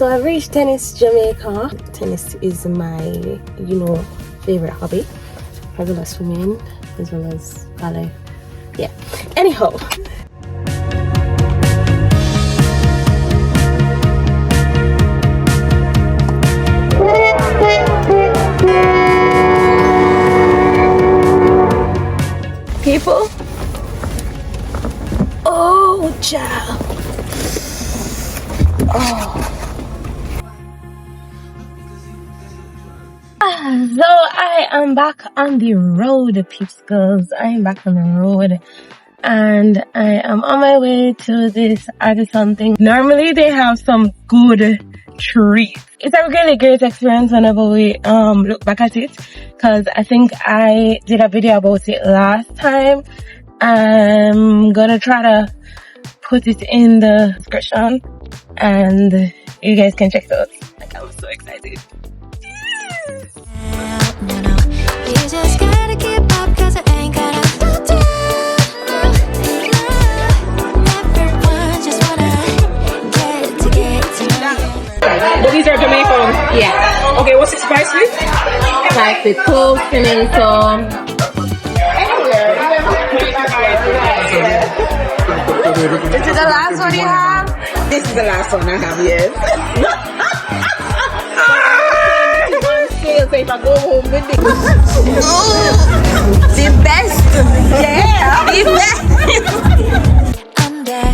So I've reached Tennis Jamaica. Tennis is my, favorite hobby, as well as swimming, as well as ballet. Yeah. Anyhow. People. Oh, child. Oh. So I am back on the road, peeps, girls. I am back on the road, and I am on my way to this artisan thing. Normally they have some good treats. It's a really great experience whenever we look back at it, because I think I did a video about it last time. I'm gonna try to put it in the description and you guys can check it out. Like, I'm so excited. You just gotta keep up, cause it ain't gonna stop you. Everyone just wanna get to But these are Jamaican? Yeah. Okay, what's it spiced with? Like the cloves, pimento. Is it the last one you have? This is the last one I have, yes. If I go home with it. The best. Yeah. The best. under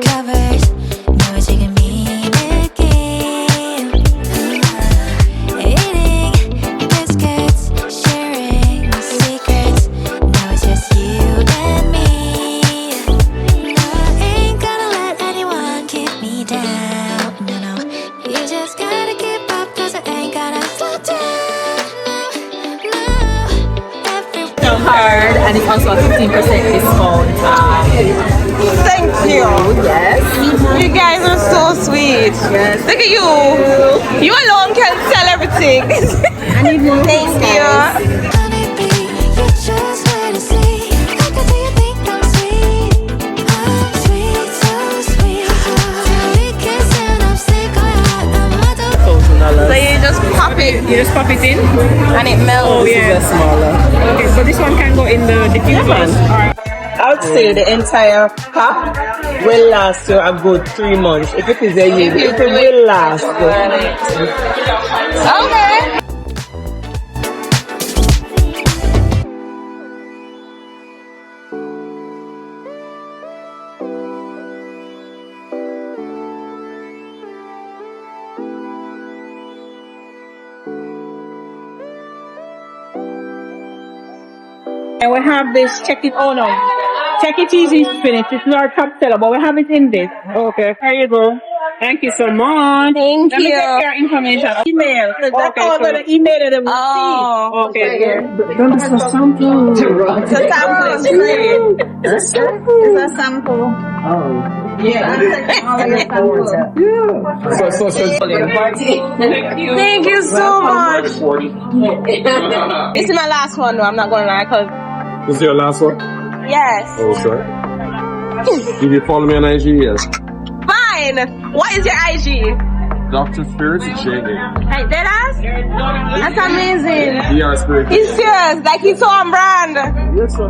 covers. Know what you can mean again. Eating biscuits, sharing secrets. Now it's just you and me. No, I ain't gonna let anyone keep me down. No, you just gotta keep up, cause I ain't gonna slow down. Hard, and it's also a 15% discount. Thank you. Yes. You guys are so sweet. Yes. Look at you. You alone can sell everything. I need more. Thank you. Honeybee, you just wait and see. Like I do, you think I'm sweet. I'm sweet, so sweet. Till we kiss and I'm sick, oh yeah, I'm So you just pop it You just pop it in. and it melts. Oh yeah. Smaller. Okay, so this one can go in the diffuser. I would say the entire pack will last you a good 3 months. If it is a year, it will last. Okay. And we have this check it oh no. Check it easy spinach. It's not our top seller, but we have it in this. Okay, here you go. Thank you so much. Thank Let me you. get your information. Email. That's all the email that we Oh. see. Okay. The sample is free. It's a sample. Thank you so much. This is my last one though, I'm not gonna lie, cause This is your last one? yes. Oh, sorry. Did you follow me on IG? Yes. Fine. What is your IG? Dr. Spirits and Shady. Hey, deadass? That's amazing. DR Spirits. He's serious, like he's so on brand. Yes, sir.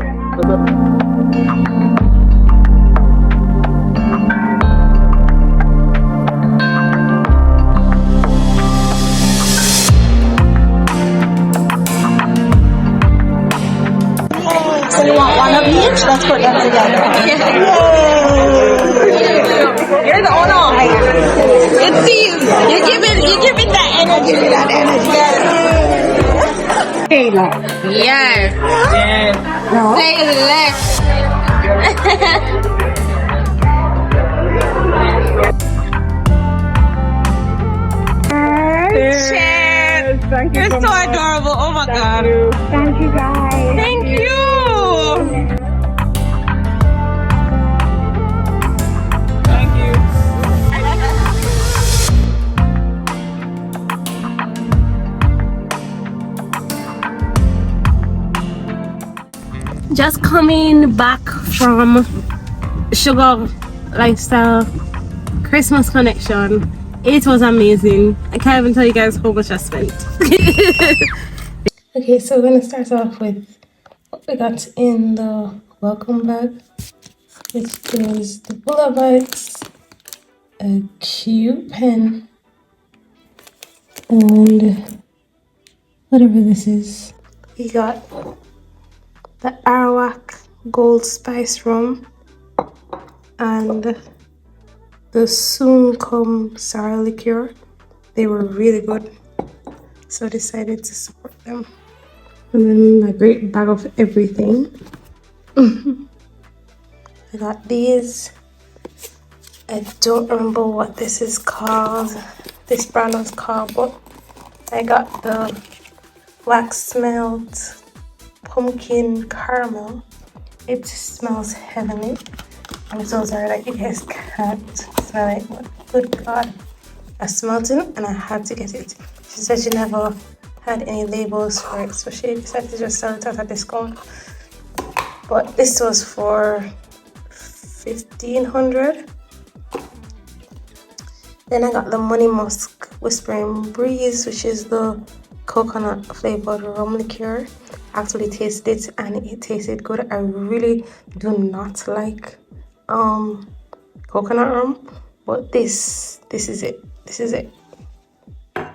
So you want one of each? Let's put them together. You're the owner. It seems you're giving that energy. That energy. Yes. Say less. Cheers. Thank you. You're so adorable. Oh my god. Thank you guys. Thank you. Thank you. Just coming back from Sugar Lifestyle Christmas Connection It was amazing. I can't even tell you guys how much I spent. Okay, so we're gonna start off with what we got in the welcome bag. It was the Bullabites, a cute pen, and whatever this is. We got the Arawak Gold Spice Rum and the Soon Come Sour Liqueur. They were really good, so I decided to support them. And then my great bag of everything. I got these. I don't remember what this is called. This brand was called, but I got the wax melt pumpkin caramel. It smells heavenly. I'm so sorry that you guys can't smell it, but good God, I smelled it and I had to get it. She said she never had any labels for it, so she decided to just sell it at a discount. But this was for 1,500. Then I got the Money Musk Whispering Breeze, which is the coconut flavored rum liqueur. I actually tasted it and it tasted good. I really do not like coconut rum, but this is it. This is it. I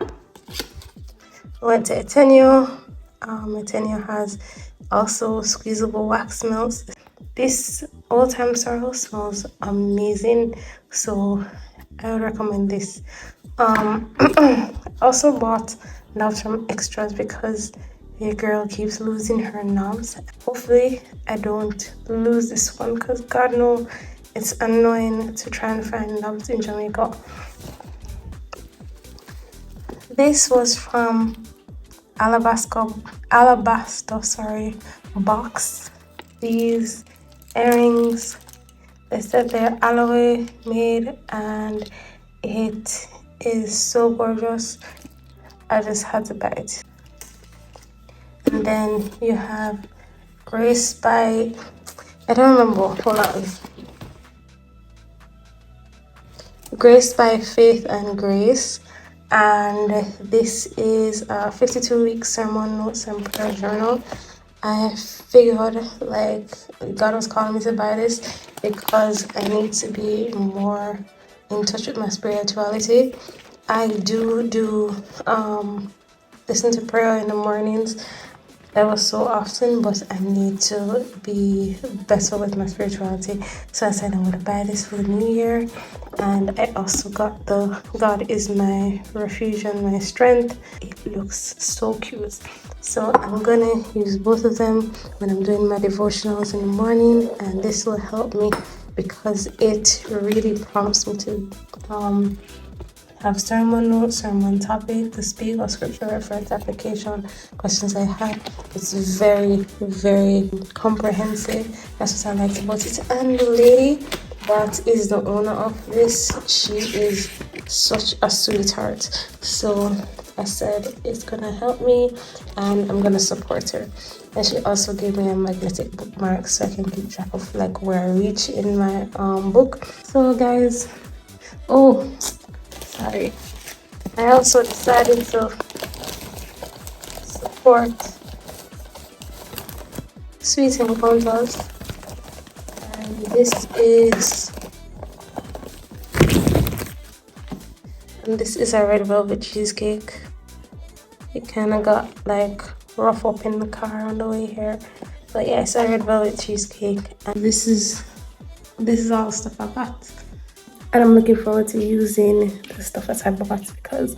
went to Etenio. Etenio has also squeezable wax melts. This Old Time Sorrow smells amazing, so I would recommend this. I also bought knobs from Extras because your girl keeps losing her knobs. Hopefully I don't lose this one, because God knows it's annoying to try and find knobs in Jamaica. This was from Alabaster box. These earrings, they said they're alloy made and it is so gorgeous. I just had to buy it. And then you have Grace by, I don't remember, hold on. Grace by Faith and Grace. And this is a 52-week sermon notes and prayer journal. I figured like God was calling me to buy this because I need to be more in touch with my spirituality. I do listen to prayer in the mornings ever so often, but I need to be better with my spirituality. So I said I'm going to buy this for the new year. And I also got the God is my refuge and my strength. It looks so cute. So I'm going to use both of them when I'm doing my devotionals in the morning. And this will help me because it really prompts me to have sermon notes, sermon topic to speak, or scripture reference application questions I have. It's very, very comprehensive. That's what I liked about it. And the lady that is the owner of this, she is such a sweetheart. So I said it's gonna help me and I'm gonna support her. And she also gave me a magnetic bookmark so I can keep track of like where I reach in my book. So guys, sorry. I also decided to support Sweet Encounters, and this is a red velvet cheesecake. It kind of got like rough up in the car on the way here, but yeah, it's a red velvet cheesecake, and this is all the stuff I got. And I'm looking forward to using the stuff that I bought because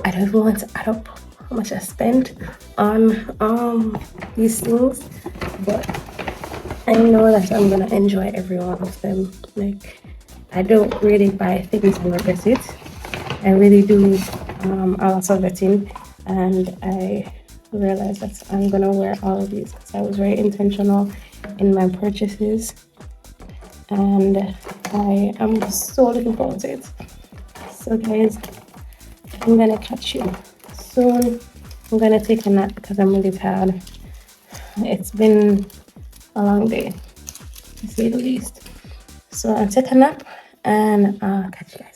I don't even want to add up how much I spent on these things. But I know that I'm gonna enjoy every one of them. Like, I don't really buy things and regret it. I really do a lot of vetting, and I realized that I'm gonna wear all of these because I was very intentional in my purchases. And I am so looking forward to it. So guys, I'm gonna catch you soon. I'm gonna take a nap because I'm really tired. It's been a long day, to say the least. So I'll take a nap and I'll catch you guys.